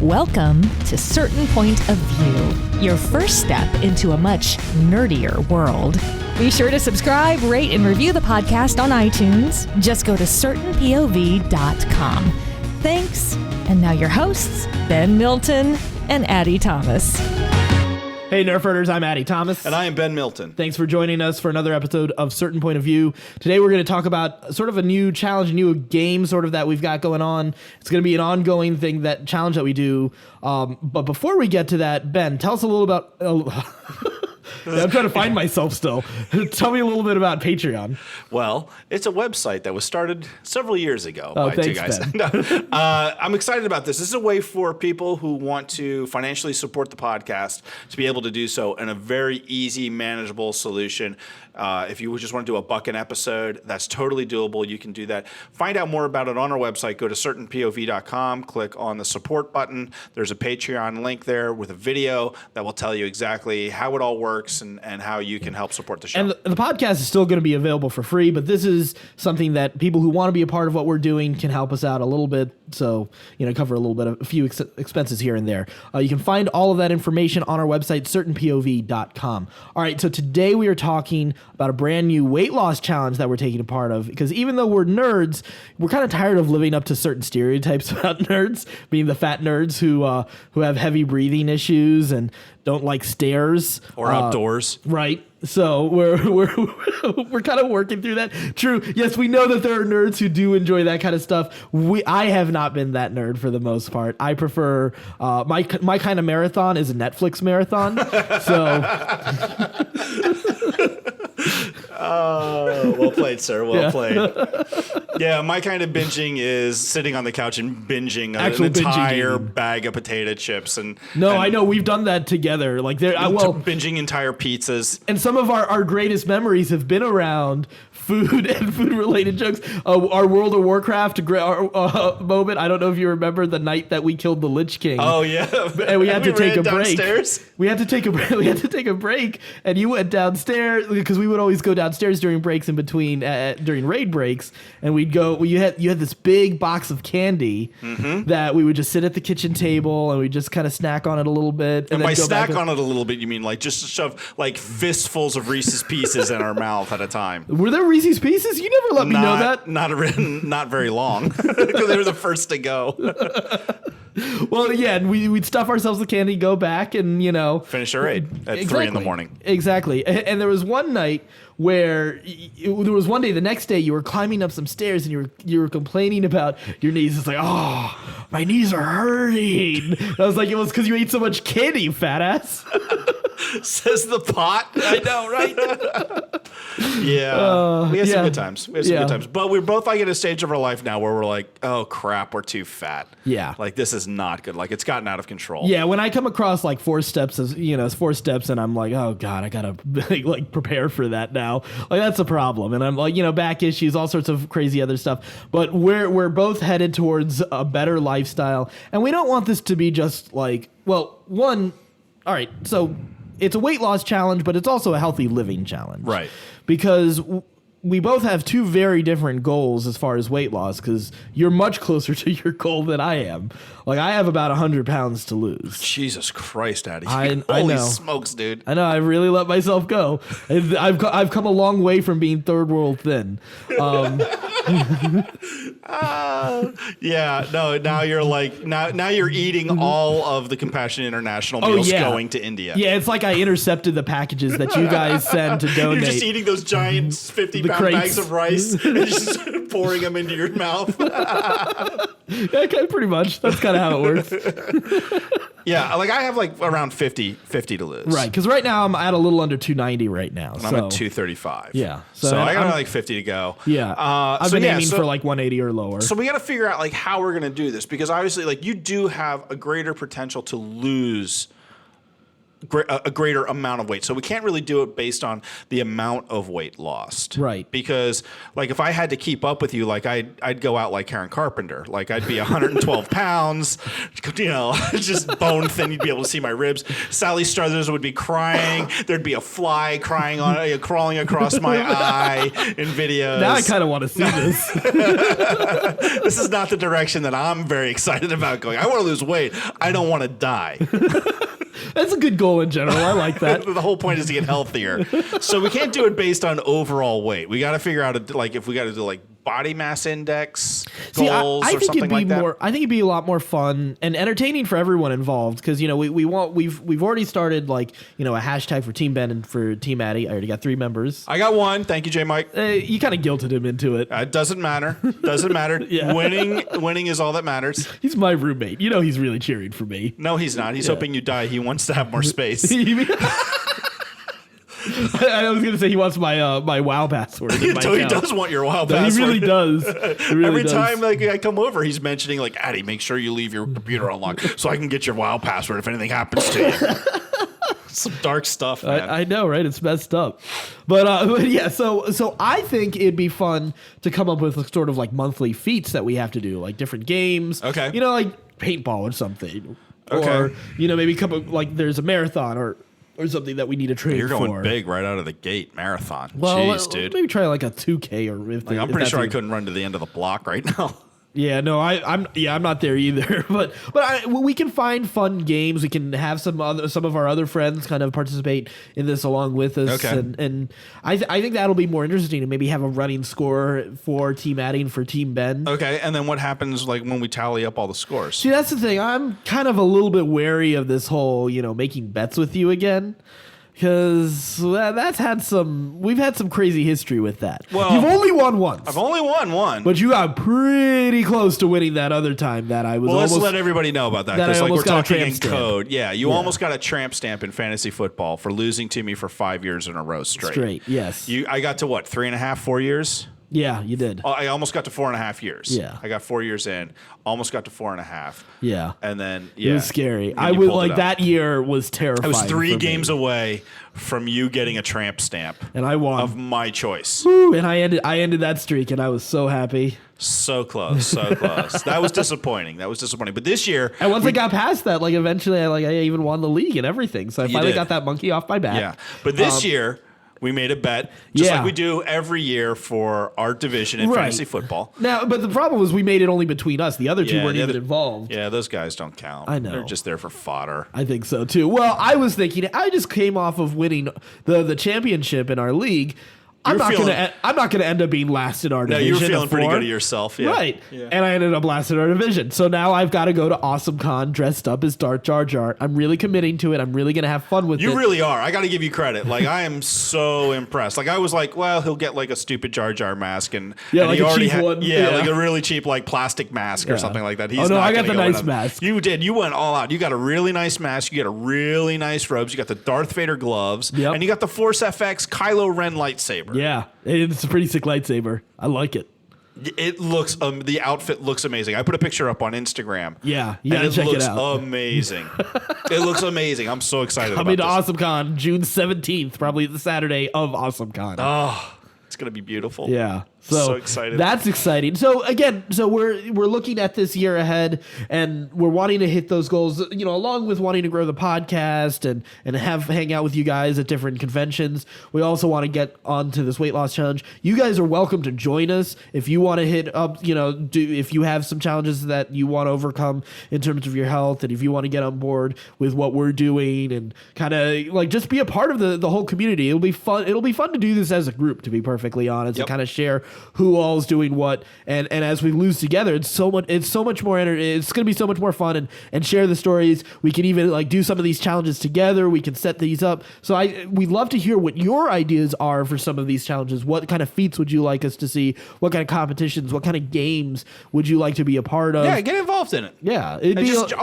Welcome to Certain Point of View, your first step into a much nerdier world. Be sure to subscribe, rate, and review the podcast on iTunes. Just go to certainpov.com. Thanks. And now your hosts, Ben Milton and Addy Thomas. Hey, Nerf Herders, I'm Addy Thomas. And I am Ben Milton. Thanks for joining us for another episode of Certain Point of View. Today we're going to talk about sort of a new challenge, a new game sort of that we've got going on. It's going to be an ongoing thing, that challenge that we do. But before we get to that, Ben, tell us a little about... I'm trying to find myself still. Tell me a little bit about Patreon. Well, it's a website that was started several years ago by two guys. I'm excited about this. This is a way for people who want to financially support the podcast to be able to do so in a very easy, manageable solution. If you just want to do a buck an episode, that's totally doable. You can do that. Find out more about it on our website. Go to certainpov.com, click on the support button. There's a Patreon link there with a video that will tell you exactly how it all works and how you can help support the show. And the podcast is still going to be available for free, but this is something that people who want to be a part of what we're doing can help us out a little bit. So, cover a little bit of a few expenses here and there. You can find all of that information on our website, certainpov.com. All right, so today we are talking about a brand new weight loss challenge that we're taking a part of, because even though we're nerds, we're kind of tired of living up to certain stereotypes about nerds, being the fat nerds who have heavy breathing issues and don't like stairs or outdoors. Right. So we're kind of working through that. True. Yes, we know that there are nerds who do enjoy that kind of stuff. I have not been that nerd for the most part. I prefer my kind of marathon is a Netflix marathon. So Oh, well played, sir. Well played. Yeah, my kind of binging is sitting on the couch and binging an entire bag of potato chips. I know we've done that together. Like binging entire pizzas. And some of our greatest memories have been around food and food-related jokes. Our World of Warcraft moment. I don't know if you remember the night that we killed the Lich King. Oh yeah, and we had to take a break. Downstairs. We had to take a break, and you went downstairs because we would always go downstairs during breaks in between during raid breaks, and we'd go. You had this big box of candy that we would just sit at the kitchen table and we just kind of snack on it a little bit. And by snack on it a little bit, you mean like just shove like fistfuls of Reese's Pieces in our mouth at a time? Were there Reese's Pieces? You never let me know that. Not very long because they were the first to go. Well, yeah, and we'd stuff ourselves with candy, go back, and finish our raid at 3 in the morning. Exactly. And there was one night where there was one day, the next day, you were climbing up some stairs and you were complaining about your knees. It's like, oh, my knees are hurting. And I was like, it was because you ate so much candy, you fat ass. Says the pot. I know, right? Yeah. We had some good times. Good times. But we're both like at a stage of our life now where we're like, oh crap, we're too fat. Yeah. Like this is not good. Like it's gotten out of control. Yeah. When I come across like 4 steps, and I'm like, oh God, I gotta like prepare for that now. Like that's a problem. And I'm like, back issues, all sorts of crazy other stuff. But we're both headed towards a better lifestyle. And we don't want this to be just like, all right, so it's a weight loss challenge, but it's also a healthy living challenge. Right. Because we both have 2 very different goals as far as weight loss, because you're much closer to your goal than I am. Like, I have about 100 pounds to lose. Jesus Christ, Addy. I Holy know. smokes, dude. I know. I really let myself go. I've come a long way from being third world thin. Yeah, no, now you're like, now you're eating all of the Compassion International meals going to India. Yeah, it's like I intercepted the packages that you guys send to donate. You're just eating those giant 50-pound bags of rice and just pouring them into your mouth. Yeah, pretty much. That's kind of how it works. Yeah, like I have like around 50 to lose. Right, because right now I'm at a little under 290 right now. And I'm at 235. Yeah. So I got like 50 to go. Yeah. I've been aiming for like 180 or lower. So we got to figure out like how we're going to do this, because obviously like you do have a greater potential to lose a greater amount of weight. So we can't really do it based on the amount of weight lost. Right. Because like if I had to keep up with you, like I'd go out like Karen Carpenter. Like I'd be 112 pounds, just bone thin. You'd be able to see my ribs. Sally Struthers would be crying. There'd be a fly crawling across my eye in videos. Now I kind of want to see this. This is not the direction that I'm very excited about going. I want to lose weight. I don't want to die. That's a good goal in general. I like that. The whole point is to get healthier. So we can't do it based on overall weight. We got to figure out if we got to do like body mass index goals or something like that. I think it'd be a lot more fun and entertaining for everyone involved because we've already started a hashtag for Team Ben and for Team Addy. I already got 3 members. I got 1. Thank you, J. Mike. You kind of guilted him into it. It doesn't matter. Doesn't matter. Yeah. Winning is all that matters. He's my roommate. He's really cheering for me. No, he's not. He's hoping you die. He wants to have more space. I was going to say he wants my WoW password. He does want your WoW password. He really does. Every time I come over, he's mentioning like, Addy, make sure you leave your computer unlocked so I can get your WoW password if anything happens to you. Some dark stuff, man. I know, right? It's messed up. But yeah, so I think it'd be fun to come up with sort of like monthly feats that we have to do, like different games. Okay. Like paintball or something. Okay. Or, maybe come up, like there's a marathon or something that we need to train for. You're going big right out of the gate, marathon. Well, jeez, dude. Maybe try like a 2K or I'm pretty sure I couldn't run to the end of the block right now. Yeah, no, I'm not there either. But we can find fun games. We can have some of our other friends kind of participate in this along with us. Okay. And I think that'll be more interesting. And maybe have a running score for Team Addy and for Team Ben. Okay, and then what happens like when we tally up all the scores? See, that's the thing. I'm kind of a little bit wary of this whole making bets with you again. Because we've had some crazy history with that. Well, you've only won once. I've only won one. But you got pretty close to winning that other time that I was let's let everybody know about that. Because we're talking in stamp. code. Yeah, you almost got a tramp stamp in fantasy football for losing to me for 5 years in a row straight. Yes. I got to what, 3.5, 4 years? Yeah, you did. I almost got to 4.5 years. Yeah. I got 4 years in, almost got to 4.5. Yeah. And then, It was scary. I would like that year was terrifying. I was 3 games away from you getting a tramp stamp. And I won. Of my choice. Woo, and I ended that streak and I was so happy. So close, so close. That was disappointing. But this year, and once I got past that, like eventually I even won the league and everything. So I finally got that monkey off my back. Yeah. But this year, we made a bet, just like we do every year for our division in fantasy football. Now, but the problem was we made it only between us. The other two weren't even involved. Yeah, those guys don't count. I know. They're just there for fodder. I think so, too. Well, I was thinking, I just came off of winning the championship in our league. I'm not gonna end up being last in our division. No, you were feeling pretty good of yourself, yeah. Right. Yeah. And I ended up last in our division. So now I've got to go to AwesomeCon dressed up as Darth Jar Jar. I'm really committing to it. I'm really gonna have fun with it. You really are. I got to give you credit. Like I am so impressed. Like I was like, well, he'll get like a stupid Jar Jar mask and like he a already cheap one. Yeah, like a really cheap like plastic mask or something like that. He's I got the nice mask. You did. You went all out. You got a really nice mask. You got a really nice robes. You got the Darth Vader gloves, and you got the Force FX Kylo Ren lightsaber. Yeah. It's a pretty sick lightsaber. I like it. It looks the outfit looks amazing. I put a picture up on Instagram. Yeah, you gotta check it out. It looks amazing. It looks amazing. I'm so excited Coming about this. to AwesomeCon June 17th, probably the Saturday of AwesomeCon. Oh, it's gonna be beautiful. Yeah. So excited. That's exciting. So again, we're looking at this year ahead and we're wanting to hit those goals, along with wanting to grow the podcast and hang out with you guys at different conventions. We also want to get onto this weight loss challenge. You guys are welcome to join us if you want to hit up, if you have some challenges that you want to overcome in terms of your health and if you want to get on board with what we're doing and kind of like just be a part of the whole community. It'll be fun. It'll be fun to do this as a group, to be perfectly honest, and kind of share who all's doing what, and as we lose together, it's so much more it's going to be so much more fun and share the stories. We can even like do some of these challenges together. We can set these up. So we'd love to hear what your ideas are for some of these challenges. What kind of feats would you like us to see? What kind of competitions? What kind of games would you like to be a part of? Yeah, get involved in it. Yeah, all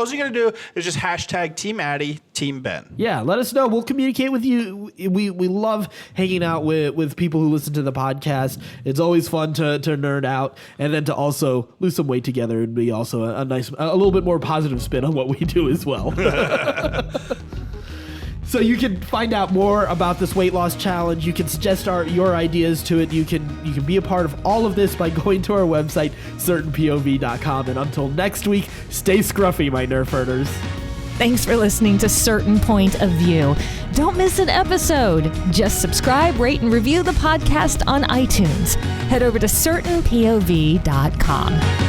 you're going to do is just hashtag Team Addy, Team Ben. Yeah, let us know. We'll communicate with you. We love hanging out with people who listen to the podcast. It's always fun to nerd out and then to also lose some weight together and be also a little bit more positive spin on what we do as well. So you can find out more about this weight loss challenge. You can suggest your ideas to it. You can be a part of all of this by going to our website, certainpov.com. And until next week, stay scruffy, my Nerf herders. Thanks for listening to Certain Point of View. Don't miss an episode. Just subscribe, rate, and review the podcast on iTunes. Head over to certainpov.com.